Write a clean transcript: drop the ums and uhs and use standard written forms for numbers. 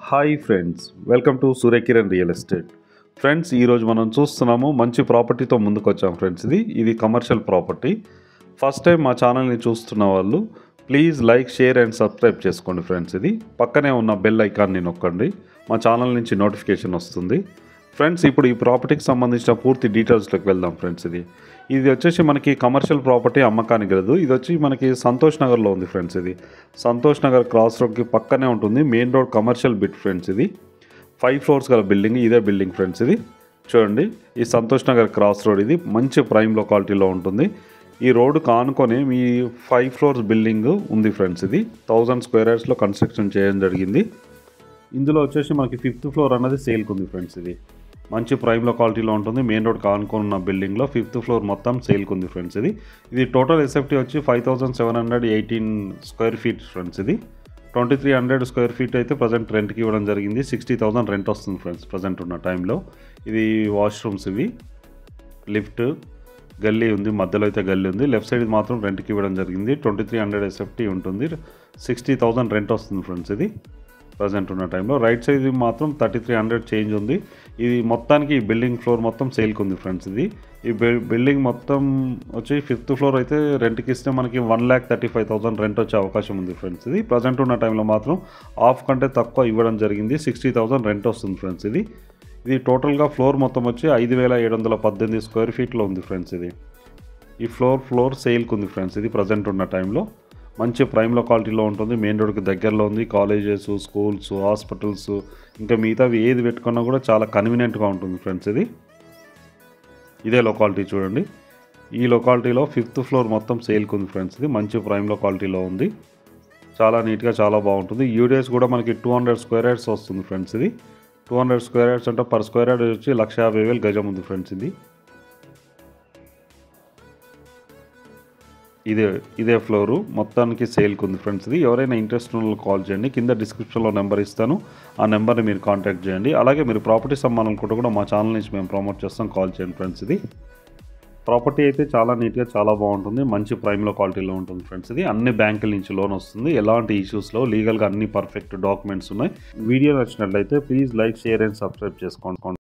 Hi friends, welcome to Surya Kiran real estate. Friends, ఈరోజు మనం చూస్తున్నాము మంచి ప్రాపర్టీతో ముందుకు వచ్చాం ఫ్రెండ్స్. ఇది కమర్షియల్ ప్రాపర్టీ. ఫస్ట్ టైం మా ఛానల్ని చూస్తున్న వాళ్ళు please like, share and subscribe చేసుకోండి ఫ్రెండ్స్. ఇది పక్కనే ఉన్న బెల్ ఐకాన్ని నొక్కండి, మా ఛానల్ నుంచి నోటిఫికేషన్ వస్తుంది. ఫ్రెండ్స్, ఇప్పుడు ఈ ప్రాపర్టీకి సంబంధించిన పూర్తి డీటెయిల్స్లోకి వెళ్దాం ఫ్రెండ్స్. ఇది వచ్చేసి మనకి కమర్షియల్ ప్రాపర్టీ అమ్మకానికి లేదు. ఇది వచ్చి మనకి సంతోష్ నగర్లో ఉంది ఫ్రెండ్స్. ఇది సంతోష్ నగర్ క్రాస్ రోడ్కి పక్కనే ఉంటుంది. Main road commercial bit friends. ఇది 5 floors గల బిల్డింగ్. ఇదే బిల్డింగ్ ఫ్రెండ్స్. ఇది చూడండి, ఈ సంతోష్ నగర్ క్రాస్ రోడ్. ఇది మంచి ప్రైమ్ లొకాలిటీలో ఉంటుంది. ఈ రోడ్డు కానుకొని మీ 5 floors బిల్డింగ్ ఉంది ఫ్రెండ్స్. ఇది 1000 square yardsలో కన్స్ట్రక్షన్ చేయడం జరిగింది. ఇందులో వచ్చేసి మనకి 5th floor అన్నది సేల్కి ఉంది ఫ్రెండ్స్. ఇది మంచి ప్రైమ్ లొకాలిటీలో ఉంటుంది. మెయిన్ రోడ్ కానుకున్న బిల్డింగ్లో 5th floor మొత్తం సేల్కి ఉంది ఫ్రెండ్స్. ఇది టోటల్ ఎస్ఎఫ్టీ వచ్చి 5718 square feet ఫ్రెండ్స్. ఇది 2300 square feet అయితే ప్రజెంట్ రెంట్కి ఇవ్వడం జరిగింది. 60,000 రెంట్ వస్తుంది ఫ్రెండ్స్ ప్రజెంట్ ఉన్న టైంలో. ఇది వాష్రూమ్స్, ఇవి లిఫ్ట్, గల్లీ ఉంది, మధ్యలో అయితే గల్లీ ఉంది. లెఫ్ట్ సైడ్ మాత్రం రెంట్కి ఇవ్వడం జరిగింది. 2300 ఎస్ఎఫ్టీ ఉంటుంది. 60,000 రెంట్ వస్తుంది ఫ్రెండ్స్. ఇది ప్రజెంట్ ఉన్న టైంలో. రైట్ సైడ్ మాత్రం 3300 చేంజ్ ఉంది. ఇది మొత్తానికి ఈ బిల్డింగ్ ఫ్లోర్ మొత్తం సేల్కి ఉంది ఫ్రెండ్స్. ఈ బిల్డింగ్ మొత్తం వచ్చి 5th floor అయితే రెంట్కి ఇస్తే మనకి 1,35,000 రెంట్ వచ్చే అవకాశం ఉంది ఫ్రెండ్స్. ఇది ప్రజెంట్ ఉన్న టైంలో మాత్రం హాఫ్ కంటే తక్కువ ఇవ్వడం జరిగింది. 60,000 రెంట్ వస్తుంది ఫ్రెండ్స్. ఇది టోటల్గా ఫ్లోర్ మొత్తం వచ్చి 5718 square feetలో ఉంది ఫ్రెండ్స్. ఈ ఫ్లోర్ సేల్కి ఉంది ఫ్రెండ్స్. ఇది ప్రజెంట్ ఉన్న టైంలో మంచి ప్రైమ్ లొకాలిటీలో ఉంటుంది. మెయిన్ రోడ్కి దగ్గరలో ఉంది. కాలేజెస్, స్కూల్స్, హాస్పిటల్స్, ఇంకా మిగతావి ఏది పెట్టుకున్నా కూడా చాలా కన్వీనియంట్గా ఉంటుంది ఫ్రెండ్స్. ఇదే లొకాలిటీ చూడండి. ఈ లొకాలిటీలో 5th floor మొత్తం సేల్కి ఉంది ఫ్రెండ్స్. ఇది మంచి ప్రైమ్ లొకాలిటీలో ఉంది. చాలా నీట్గా, చాలా బాగుంటుంది. యూడిఎస్ కూడా మనకి 200 square yards వస్తుంది ఫ్రెండ్స్. 200 square yards అంటే పర్ స్క్వేర్ యార్డ్ వచ్చి 1,50,000 గజం ఉంది ఫ్రెండ్స్. ఇదే ఫ్లోరు మొత్తానికి సేల్కి ఉంది ఫ్రెండ్స్. ఎవరైనా ఇంట్రెస్ట్ ఉన్న వాళ్ళు కాల్ చేయండి. కింద డిస్క్రిప్షన్లో నెంబర్ ఇస్తాను, ఆ నెంబర్ని మీరు కాంటాక్ట్ చేయండి. అలాగే మీరు ప్రాపర్టీస్ అమ్మాలనుకుంటే కూడా మా ఛానల్ నుంచి మేము ప్రమోట్ చేస్తాం, కాల్ చేయండి ఫ్రెండ్స్. ప్రాపర్టీ అయితే చాలా నీట్గా, చాలా బాగుంటుంది. మంచి ప్రైమ్ లొకాలిటీలో ఉంటుంది ఫ్రెండ్స్. అన్ని బ్యాంకుల నుంచి లోన్ వస్తుంది. ఎలాంటి ఇష్యూస్లో లీగల్గా అన్ని పర్ఫెక్ట్ డాక్యుమెంట్స్ ఉన్నాయి. వీడియో నచ్చినట్లయితే please like, share and subscribe చేసుకోండి.